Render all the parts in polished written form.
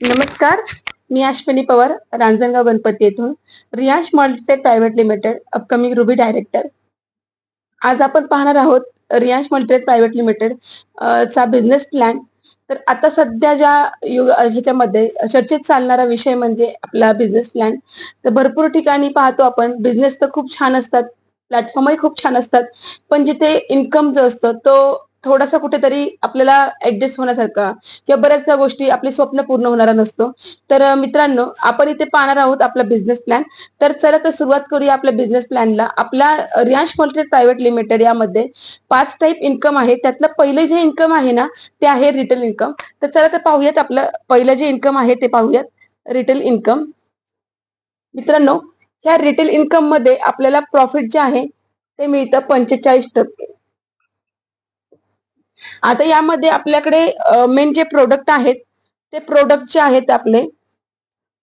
नमस्कार, मी अश्विनी पवार, रांजणगाव गणपती येथून Riyansh Multitech private limited upcoming ruby director. आज आपण पाहणार आहोत रियांश मल्टीटेक प्रायव्हेट लिमिटेड चा बिझनेस प्लॅन. तर आता सध्या ज्या ह्याच्यामध्ये चर्चेत चालणारा विषय म्हणजे आपला बिझनेस प्लॅन. तर भरपूर ठिकाणी पाहतो आपण बिझनेस तर खूप छान असतात, प्लॅटफॉर्मही खूप छान असतात, पण जिथे इन्कम जो असतो तो थोडासा कुठेतरी आपल्याला ऍडजस्ट होण्यासारखा किंवा बऱ्याचशा गोष्टी आपले स्वप्न पूर्ण होणारा नसतो. तर मित्रांनो, आपण इथे पाहणार आहोत आपला बिझनेस प्लॅन. तर चला तर सुरुवात करूया आपल्या बिझनेस प्लॅनला. आपला रियांश मल्टीटेक प्रायव्हेट लिमिटेड यामध्ये 5 टाईप इन्कम आहे. त्यातलं पहिलं जे इन्कम आहे ना, ते आहे रिटेल इन्कम. तर चला तर पाहूयात आपलं पहिलं जे इन्कम आहे ते पाहूयात. Retail income. मित्रांनो, ह्या रिटेल इन्कम मध्ये आपल्याला प्रॉफिट जे आहे ते मिळतं 45%. आता यामध्ये आपल्याकडे मेन जे प्रोडक्ट आहेत ते प्रोडक्ट जे आहेत आपले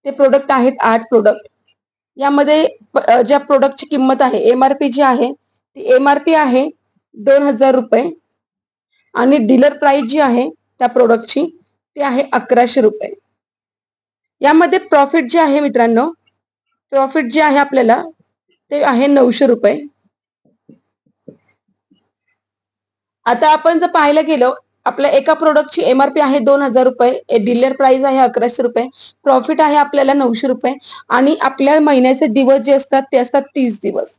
ते प्रोडक्ट आहेत 8 प्रोडक्ट. यामध्ये ज्या प्रोडक्टची किंमत आहे एमआरपी जी आहे ती एमआरपी आहे 2000 रुपये आणि डीलर प्राइस जी आहे त्या प्रोडक्टची ती आहे 1100 रुपये. यामध्ये प्रॉफिट जे आहे मित्रांनो, प्रॉफिट जे आहे आपल्याला ते आहे 900 रुपये. आता आपण जर पाहायला गेलो, आपल्या एका प्रोडक्टची एमआरपी आहे 2000 रुपये, डीलर प्राइस आहे 1100 रुपये, प्रॉफिट आहे आपल्याला 900 रुपये आणि आपल्या महिन्याचे दिवस जे असतात ते असतात 30 दिवस.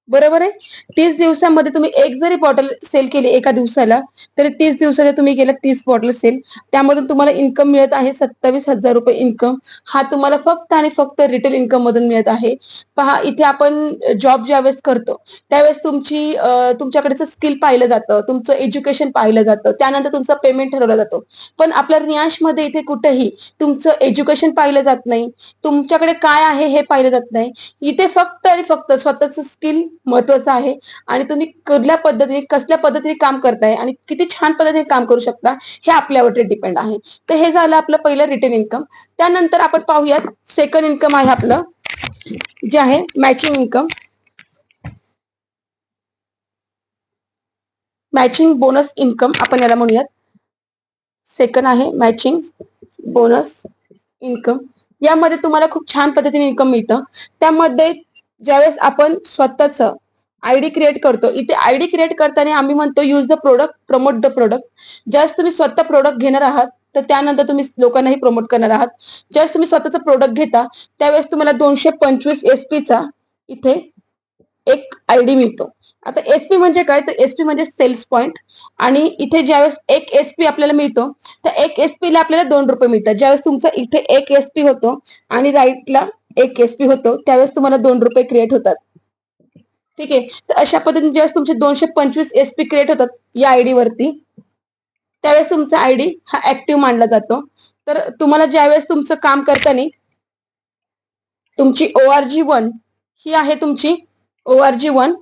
बरोबर आहे. 30 दिवसामध्ये तुम्ही एक जरी बॉटल सेल केली एका दिवसाला, तरी 30 दिवसाचे तुम्ही केलं 30 बॉटल सेल. त्यामधून तुम्हाला इन्कम मिळत आहे 27,000 रुपये इन्कम. हा तुम्हाला फक्त आणि फक्त रिटेल इन्कम मधून मिळत आहे. पहा, इथे आपण जॉब ज्यावेळेस करतो त्यावेळेस तुमच्याकडचं स्किल पाहिलं जातं, तुमचं एज्युकेशन पाहिलं जातं, त्यानंतर तुमचा पेमेंट ठरवला जातो. पण आपल्या रियांशमध्ये इथे कुठेही तुमचं एज्युकेशन पाहिलं जात नाही, तुमच्याकडे काय आहे हे पाहिलं जात नाही. इथे फक्त आणि फक्त स्वतःचं स्किल महत्वाचं आहे आणि तुम्ही कुठल्या पद्धतीने कसल्या पद्धतीने काम करताय आणि किती छान पद्धतीने काम करू शकता हे आपल्यावरती डिपेंड आहे. तर हे झालं आपलं पहिलं रिटेल इन्कम. त्यानंतर आपण पाहूयात सेकंड इन्कम आहे आपलं जे आहे matching income. Matching bonus income आपण याला म्हणूयात. सेकंड आहे मॅचिंग बोनस इन्कम. यामध्ये तुम्हाला खूप छान पद्धतीने इन्कम मिळतं. त्यामध्ये ज्यावेळेस आपण स्वतःच आयडी क्रिएट करतो, इथे आयडी क्रिएट करताना आम्ही म्हणतो use the product, promote the product. ज्यावेळेस तुम्ही स्वतः प्रोडक्ट घेणार आहात तर त्यानंतर तुम्ही लोकांनाही प्रमोट करणार आहात. ज्यावेळेस तुम्ही स्वतःचं प्रोडक्ट घेता त्यावेळेस तुम्हाला 225 SP चा इथे एक आयडी मिळतो. आता एसपी म्हणजे काय, तर एसपी म्हणजे सेल्स पॉइंट. आणि इथे ज्यावेळेस एक एसपी आपल्याला मिळतो तर एक एसपी ला आपल्याला 2 रुपये मिळतात. ज्यावेळेस तुमचा इथे एक एसपी होतो आणि राईटला एक एसपी होतो त्यावेळेस तुम्हाला 2 रुपये क्रिएट होतात. ठीक आहे. तर अशा पद्धतीने ज्यावेळेस तुमचे 225 एसपी क्रिएट होतात या आयडी वरती, त्यावेळेस तुमचा आयडी हा ऍक्टिव्ह मानला जातो. तर तुम्हाला ज्यावेळेस तुमचं काम करताना तुमची ORG1 ही आहे तुमची ORG1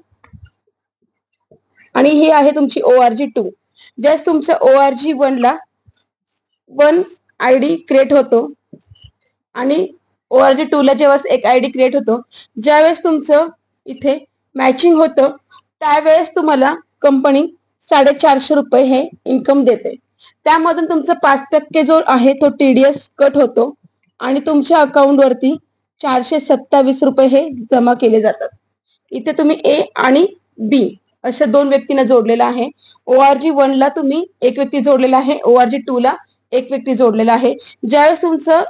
आणि ही आहे तुमची ORG2. ज्यावेळेस तुमच्या ORG1 ला 1 आयडी क्रिएट होतो आणि ORG2 ला जेव्हा एक आयडी क्रिएट होतो, ज्यावेळेस तुमचं इथे मॅचिंग होतं त्यावेळेस तुम्हाला कंपनी 450 रुपये हे इन्कम देते. त्यामधून तुमचा 5% जो आहे तो TDS कट होतो आणि तुमच्या अकाउंट वरती 427 रुपये हे जमा केले जातात. इथे तुम्ही ए आणि बी अशा 2 व्यक्तींना जोडलेला आहे. ORG1 ला तुम्ही एक व्यक्ती जोडलेला आहे, ORG2 ला एक व्यक्ती जोडलेला आहे. ज्यावेळेस तुमचं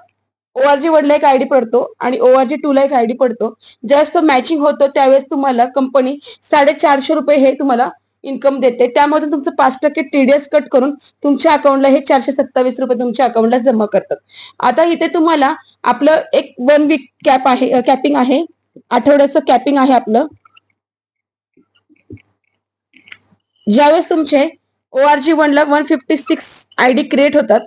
ORG1 ला एक आयडी पडतो आणि ORG2 ला एक आयडी पडतो, ज्यावेळेस तो मॅचिंग होतो त्यावेळेस तुम्हाला कंपनी 450 रुपये हे तुम्हाला इन्कम देते. त्यामधून तुमचं 5% TDS कट करून तुमच्या अकाउंटला हे 427 रुपये तुमच्या अकाउंटला जमा करतात. आता इथे तुम्हाला आपलं एक 1 वीक कॅप आहे, कॅपिंग आहे, आठवड्याचं कॅपिंग आहे आपलं. ज्यावेळेस तुमचे ORG1 ला 156 आयडी क्रिएट होतात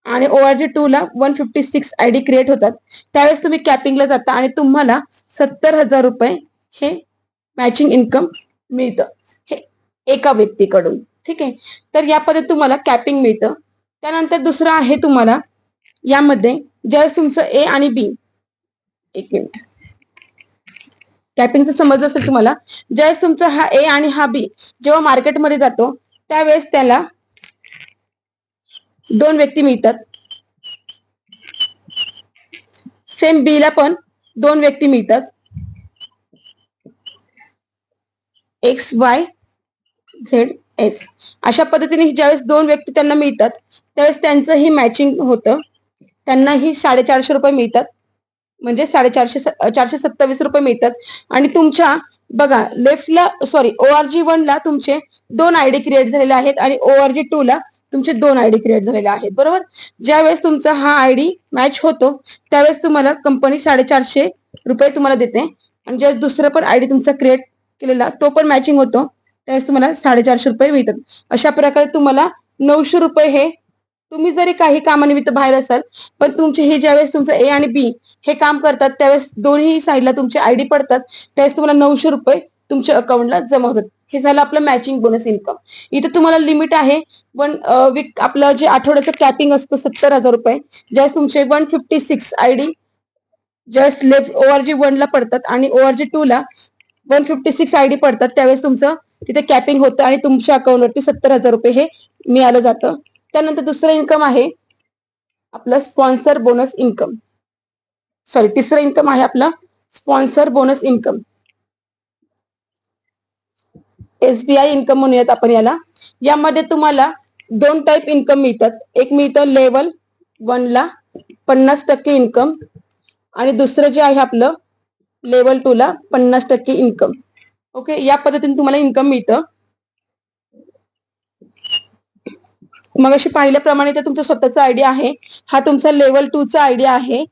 आणि ORG2 ला 156 आयडी क्रिएट होतात त्यावेळेस तुम्ही कॅपिंगला जाता आणि तुम्हाला 70,000 रुपये हे मॅचिंग इन्कम मिळतं हे एका व्यक्तीकडून. ठीक आहे. तर या पद्धतीने तुम्हाला कॅपिंग मिळतं. त्यानंतर दुसरं आहे तुम्हाला यामध्ये ज्यावेळेस तुमचं ए आणि बी, एक मिनिट, कॅपिंगचं समजलं असेल तुम्हाला. ज्यावेळेस तुमचा हा ए आणि हा बी जेव्हा मार्केटमध्ये जातो त्यावेळेस त्याला 2 व्यक्ती मिळतात. सेम बी ला पण 2 व्यक्ती मिळतात, एक्स वाय झेड एस. अशा पद्धतीने ज्यावेळेस 2 व्यक्ती त्यांना मिळतात त्यावेळेस त्यांचंही मॅचिंग होतं, त्यांनाही 450 रुपये मिळतात, म्हणजे 427 मिळतात. आणि तुमच्या बघा लेफ्टला सॉरी ORG1 ला तुमचे 2 आयडी क्रिएट झालेले आहेत आणि ORG2 ला तुमचे 2 आयडी क्रिएट झालेले आहेत, बरोबर. ज्यावेळेस तुमचा हा आयडी मॅच होतो त्यावेळेस तुम्हाला कंपनी 450 रुपये तुम्हाला देते, आणि ज्यावेळेस दुसरं पण आयडी तुमचा क्रिएट केलेला तो पण मॅचिंग होतो त्यावेळेस तुम्हाला 450 रुपये मिळतात. अशा प्रकारे तुम्हाला 900 रुपये हे, तुम्ही जरी काही कामानिमित्त बाहेर असाल पण तुमचे हे ज्यावेळेस तुमचं ए आणि बी हे काम करतात त्यावेळेस दोन्ही साईडला तुमचे आयडी पडतात, त्यावेळेस तुम्हाला 900 रुपये तुमच्या अकाउंटला जमा होतात. हे झालं आपलं मॅचिंग बोनस इन्कम. इथे तुम्हाला लिमिट आहे पण वीक आपलं जे आठवड्याचं कॅपिंग असतं 70,000 रुपये. ज्यावेळेस तुमचे 156 आयडी ज्यावेळेस लेफ्ट ORG1 ला पडतात आणि ORG2 ला 156 आयडी पडतात त्यावेळेस तुमचं तिथे कॅपिंग होतं आणि तुमच्या अकाउंटवरती 70,000 रुपये हे मिळालं जातं. त्यानंतर दुसरं इन्कम आहे आपलं स्पॉन्सर बोनस इन्कम. सॉरी तिसरं इन्कम आहे आपलं sponsor bonus income, SBI income म्हणूयात आपण याला. यामध्ये तुम्हाला 2 टाईप इन्कम मिळतात. एक मिळतं लेवल 1 ला 50% इन्कम आणि दुसरं जे आहे आपलं लेवल 2 ला 50% इन्कम. ओके, या पद्धतीने तुम्हाला इन्कम मिळतं. मग अशी पाहिल्याप्रमाणे ते तुमचा स्वतःचा आयडी आहे, हा तुमचा लेवल 2 चा आयडी आहे,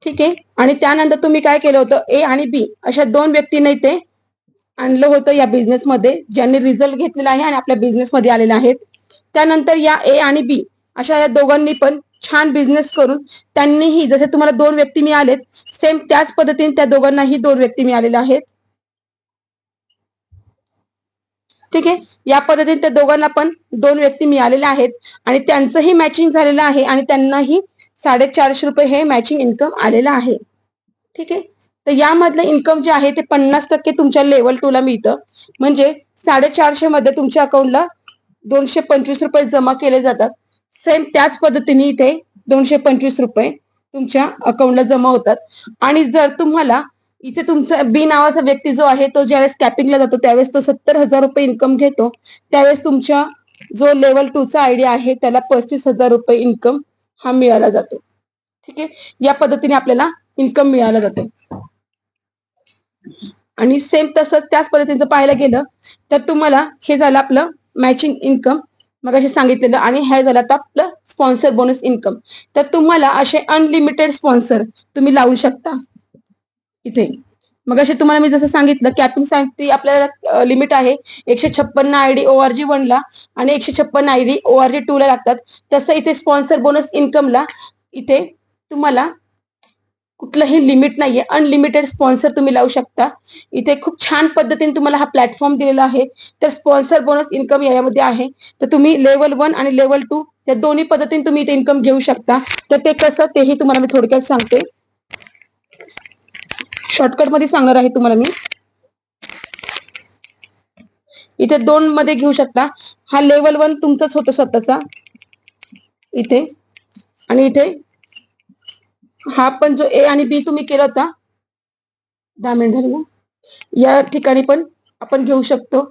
ठीक आहे. आणि त्यानंतर तुम्ही काय केलं होतं, ए आणि बी अशा 2 व्यक्तींना ते आणलं होतं या बिझनेसमध्ये, ज्यांनी रिझल्ट घेतलेला आहे आणि आपल्या बिझनेसमध्ये आलेले आहेत. त्यानंतर या ए आणि बी अशा या दोघांनी पण छान बिझनेस करून त्यांनीही जसे तुम्हाला 2 व्यक्ती मिळालेत सेम त्याच पद्धतीने त्या दोघांनाही 2 व्यक्ती मिळालेल्या आहेत, ठीक आहे. या पद्धतीने त्या दोघांना पण 2 व्यक्ती मिळालेल्या आहेत आणि त्यांचंही मॅचिंग झालेलं आहे आणि त्यांनाही 450 रुपये हे मॅचिंग इन्कम आलेलं आहे, ठीक आहे. तर यामधलं इन्कम जे आहे ते 50% तुमच्या लेवल 2 ला मिळतं, म्हणजे 450 मध्ये तुमच्या अकाउंटला 225 रुपये जमा केले जातात. सेम त्याच पद्धतीने इथे 225 रुपये तुमच्या अकाउंटला जमा होतात. आणि जर तुम्हाला इथे तुमचा बी नावाचा व्यक्ती जो आहे तो ज्यावेळेस कॅपिंगला जातो त्यावेळेस तो 70,000 रुपये इन्कम घेतो, त्यावेळेस तुमच्या जो लेवल 2 चा आयडी आहे त्याला 35,000 रुपये इन्कम हा मिळाला जातो, ठीक आहे. या पद्धतीने आपल्याला इन्कम मिळाला जातो. आणि सेम तसंच त्याच पद्धतीचं पाहायला गेलं तर तुम्हाला हे झालं आपलं मॅचिंग इन्कम मग असे सांगितलेलं, आणि हे झालं आता आपलं स्पॉन्सर बोनस इन्कम. तर तुम्हाला असे अनलिमिटेड स्पॉन्सर तुम्ही लावू शकता इथे. मग असे तुम्हाला मी जसं सांगितलं कॅपिंग साठी आपल्याला लिमिट आहे 156 आयडी ORG1 ला आणि 156 आयडी ORG2 ला लागतात. तसं इथे स्पॉन्सर बोनस इन्कमला इथे तुम्हाला कुठलंही लिमिट नाहीये, अनलिमिटेड स्पॉन्सर तुम्ही लावू शकता. इथे खूप छान पद्धतीने तुम्हाला हा प्लॅटफॉर्म दिलेला आहे. तर स्पॉन्सर बोनस इन्कम यामध्ये आहे, तर तुम्ही लेवल 1 आणि लेवल 2 या दोन्ही पद्धतीने तुम्ही इथे इन्कम घेऊ शकता. तर ते कसं तेही तुम्हाला मी थोडक्यात सांगते, शॉर्टकट मध्ये सांगणार आहे तुम्हाला मी. इथे 2 मध्ये घेऊ शकता. हा लेवल 1 तुमचाच होतो स्वतःचा इथे, आणि इथे हा पण जो ए आणि बी तुम्ही केला होता 10 मिनिट झाली ना, या ठिकाणी पण आपण घेऊ शकतो.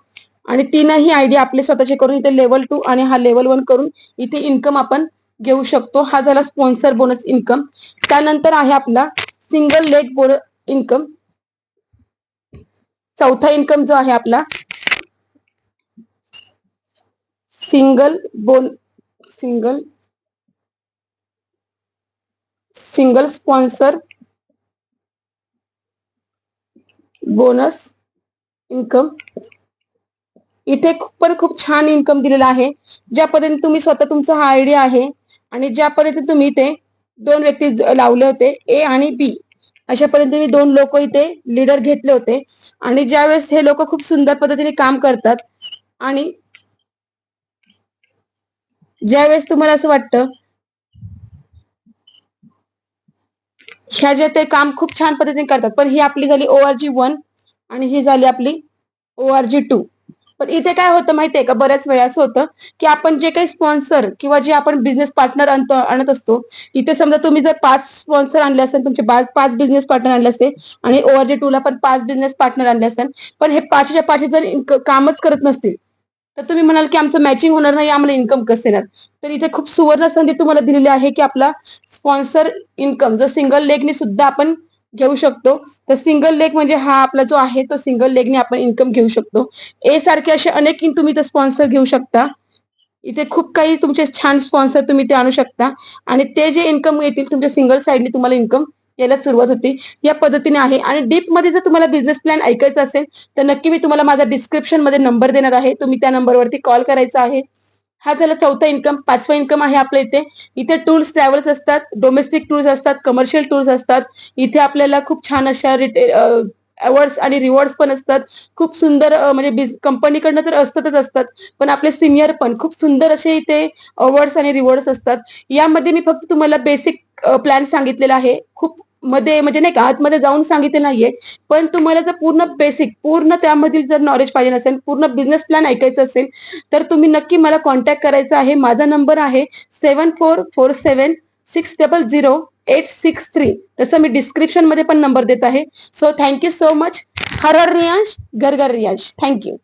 आणि तीनही आयडी आपले स्वतःचे करून इथे लेवल 2 आणि हा लेवल 1 करून इथे इन्कम आपण घेऊ शकतो. हा झाला स्पॉन्सर बोनस इन्कम. त्यानंतर आहे आपला सिंगल लेग बोनस इन्कम. चौथा इन्कम जो आहे आपला सिंगल स्पॉन्सर बोनस इन्कम. इथे पण खूप छान इन्कम दिलेला आहे. ज्या पद्धतीने तुम्ही स्वतः तुमचा हा आयडी आहे आणि ज्या पद्धतीने तुम्ही इथे 2 व्यक्ती लावले होते ए आणि बी, अशा पद्धतीने तुम्ही 2 लोक इथे लीडर घेतले होते आणि ज्यावेळेस हे लोक खूप सुंदर पद्धतीने काम करतात आणि ज्यावेळेस तुम्हाला असं वाटतं ह्या जे ते काम खूप छान पद्धतीने करतात, पण ही आपली झाली ORG1 आणि ही झाली आपली ORG2. पण इथे काय होतं माहितीये का, बऱ्याच वेळा असं होतं की आपण जे काही स्पॉन्सर किंवा जे आपण बिझनेस पार्टनर आणत असतो, इथे समजा तुम्ही जर 5 स्पॉन्सर आणले असेल, तुमचे 5 बिझनेस पार्टनर आणले असते आणि ORG 2 ला पण 5 बिझनेस पार्टनर आणले असेल, पण हे 5च्या 5 जर कामच करत नसतील, तर तुम्ही म्हणाल की आमचं मॅचिंग होणार नाही, आम्हाला इन्कम कसं येणार? तर इथे खूप सुवर्ण संधी तुम्हाला दिलेली आहे की आपला स्पॉन्सर इन्कम जो सिंगल लेगने सुद्धा आपण घेऊ शकतो. तर सिंगल लेग म्हणजे हा आपला जो आहे तो सिंगल लेगने आपण इन्कम घेऊ शकतो. ए सारखे असे अनेक तुम्ही ते स्पॉन्सर घेऊ शकता. इथे खूप काही तुमचे छान स्पॉन्सर तुम्ही ते आणू शकता आणि ते जे इन्कम येतील तुमच्या सिंगल साईडने तुम्हाला इन्कम यायला सुरुवात होते. या पद्धतीने आहे. आणि डीप मध्ये जर तुम्हाला बिझनेस प्लॅन ऐकायचा असेल तर नक्की मी तुम्हाला माझा डिस्क्रिप्शन मध्ये नंबर देणार आहे. तुम्ही त्या नंबरवरती कॉल करायचा आहे. हा झाला चौथा इन्कम. 5वा इन्कम आहे आपल्या इथे. इथे टूल्स ट्रॅव्हल्स असतात, डोमेस्टिक टूल्स असतात, कमर्शियल टूल्स असतात. इथे आपल्याला खूप छान अशा अवॉर्ड्स आणि रिवॉर्ड्स पण असतात. खूप सुंदर म्हणजे कंपनीकडनं तर असतातच असतात, पण आपले सिनियर पण खूप सुंदर असे इथे अवॉर्ड्स आणि रिवॉर्ड्स असतात. यामध्ये मी फक्त तुम्हाला बेसिक प्लॅन सांगितलेला आहे. खूप मध्ये म्हणजे नाही का आतमध्ये जाऊन सांगितले नाहीये, पण तुम्हाला जर पूर्ण बेसिक पूर्ण त्यामधील जर नॉलेज पाहिजे असेल, पूर्ण बिझनेस प्लॅन ऐकायचं असेल, तर तुम्ही नक्की मला कॉन्टॅक्ट करायचा आहे. माझा नंबर आहे 7447600863. तसं मी डिस्क्रिप्शन मध्ये पण नंबर देत आहे. So thank you so much. हर हर रियांश, घर घर रियांश. थँक्यू.